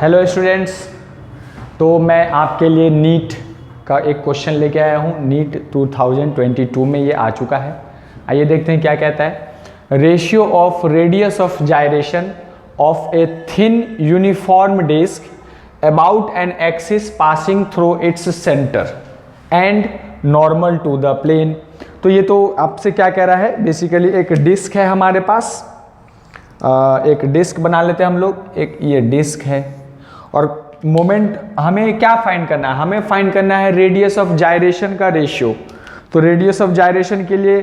Hello students, तो मैं आपके लिए नीट का एक क्वेश्चन लेके आया हूँ। नीट 2022 में ये आ चुका है। आइए देखते हैं क्या कहता है। Ratio of radius of gyration of a thin uniform disc about an axis passing through its centre and normal to the plane. तो ये तो आपसे क्या कह रहा है, बेसिकली एक डिस्क है हमारे पास, एक डिस्क बना लेते हैं हम लोग। एक ये डिस्क है और मोमेंट हमें क्या फाइंड करना है, हमें फाइंड करना है रेडियस ऑफ जायरेशन का रेशियो। तो रेडियस ऑफ जायरेशन के लिए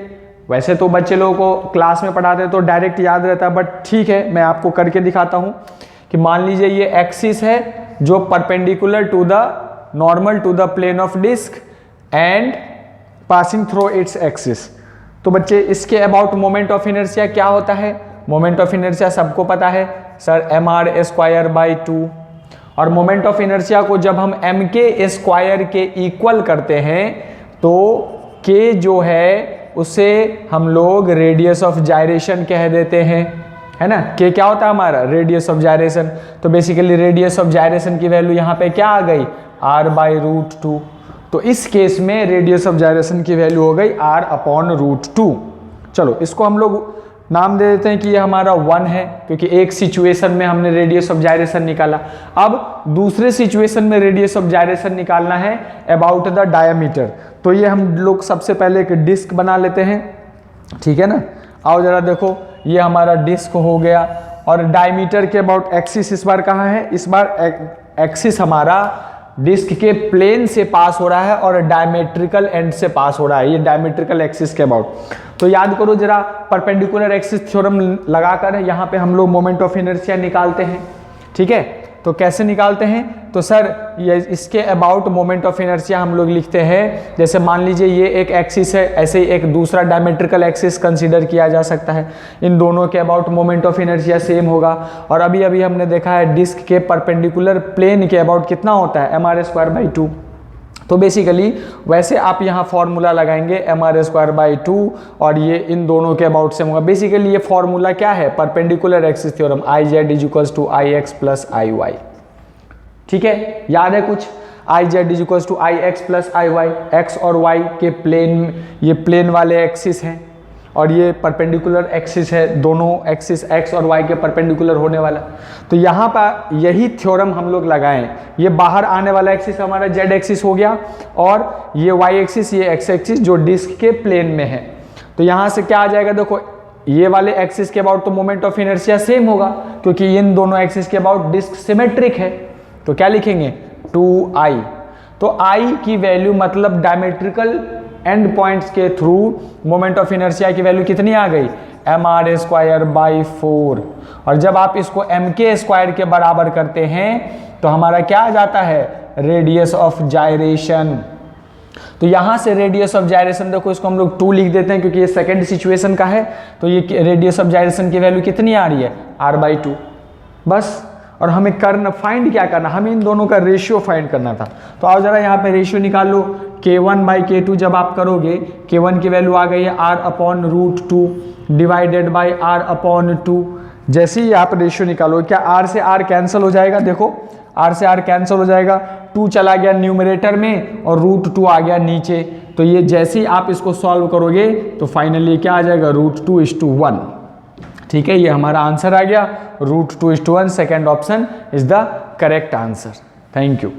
वैसे तो बच्चे लोगों को क्लास में पढ़ाते हैं तो डायरेक्ट याद रहता है, बट ठीक है मैं आपको करके दिखाता हूँ कि मान लीजिए ये एक्सिस है जो perpendicular to the normal to the plane of disc and passing through its axis. तो बच्चे इसके अबाउट मोमेंट ऑफ इनर्शिया क्या होता है? मोमेंट ऑफ इनर्शिया सबको पता है सर, mr²/2। और मोमेंट ऑफ इनर्शिया को जब हम mk² के इक्वल करते हैं तो k जो है उसे हम लोग रेडियस ऑफ जायरेशन कह देते हैं, है ना। k क्या होता है हमारा? Radius of gyration. तो बेसिकली रेडियस ऑफ जायरेशन की वैल्यू यहाँ पे क्या आ गई? r/√2। तो इस केस में रेडियस ऑफ जायरेशन की वैल्यू हो गई r/√2। चलो इसको हम लोग नाम दे देते हैं कि ये हमारा 1 है, क्योंकि एक सिचुएशन में हमने रेडियस ऑफ जायरेशन निकाला। अब दूसरे सिचुएशन में रेडियस ऑफ जायरेशन निकालना है अबाउट द डायमीटर। तो ये हम लोग सबसे पहले एक डिस्क बना लेते हैं, ठीक है ना। आओ जरा देखो, ये हमारा डिस्क हो गया और डायमीटर के अबाउट एक्सिस इस बार कहाँ है? इस बार एक्सिस हमारा डिस्क के प्लेन से पास हो रहा है और डायमेट्रिकल एंड से पास हो रहा है, ये डायमेट्रिकल एक्सिस के अबाउट। तो याद करो जरा, परपेंडिकुलर एक्सिस थ्योरम लगाकर यहाँ पे हम लोग मोमेंट ऑफ इनर्शिया निकालते हैं, ठीक है। तो कैसे निकालते हैं? तो सर ये इसके अबाउट मोमेंट ऑफ इनर्शिया हम लोग लिखते हैं, जैसे मान लीजिए ये एक एक्सिस है, ऐसे ही एक दूसरा डायमेट्रिकल एक्सिस कंसीडर किया जा सकता है। इन दोनों के about moment of inertia same होगा। और अभी अभी हमने देखा है डिस्क के परपेंडिकुलर प्लेन के अबाउट कितना होता है? mr²/2। तो बेसिकली वैसे आप यहाँ फॉर्मूला लगाएंगे mr²/2 और ये इन दोनों के अबाउट सेम होगा। बेसिकली ये फॉर्मूला क्या है? Perpendicular axis theorem, Iz = Ix+Iy। ठीक है, याद है कुछ? Iz = Ix+Iy, x और y के प्लेन, ये प्लेन वाले एक्सिस हैं और ये परपेंडिकुलर एक्सिस है, दोनों एक्सिस x और y के परपेंडिकुलर होने वाला। तो यहाँ पर यही थ्योरम हम लोग लगाएं। ये बाहर आने वाला एक्सिस हमारा z एक्सिस हो गया और ये y एक्सिस, ये x एक्सिस जो डिस्क के प्लेन में है। तो यहाँ से क्या आ जाएगा? देखो ये वाले एक्सिस के अबाउट तो मोमेंट ऑफ इनर्शिया सेम होगा, क्योंकि इन दोनों एक्सिस के अबाउट डिस्क सिमेट्रिक है। तो क्या लिखेंगे? 2i। तो i की वैल्यू मतलब डायमेट्रिकल एंड पॉइंट्स के थ्रू मोमेंट ऑफ इनर्शिया की वैल्यू कितनी आ गई? mr²/4। और जब आप इसको mk² के बराबर करते हैं तो हमारा क्या आ जाता है? Radius of gyration. तो यहाँ से रेडियस ऑफ जायरेशन देखो, इसको हम लोग 2 लिख देते हैं क्योंकि ये सेकेंड सिचुएशन का है। तो ये रेडियस ऑफ जायरेशन की वैल्यू कितनी आ रही है? r/2 बस। और हमें फाइंड क्या करना? हमें इन दोनों का रेशियो फाइंड करना था। तो आओ जरा यहाँ पे रेशियो निकाल लो। k1/k2 जब आप करोगे, k1 की वैल्यू आ गई है r/√2 डिवाइडेड बाई r/2। जैसे ही आप रेशियो निकालो, क्या r से r कैंसिल हो जाएगा? देखो r से r कैंसिल हो जाएगा, 2 चला गया न्यूमरेटर में और √2 आ गया नीचे। तो ये जैसे ही आप इसको सॉल्व करोगे तो फाइनली क्या आ जाएगा? √2:1। ठीक है, ये हमारा आंसर आ गया। √2:1 second option is the correct answer. Thank you.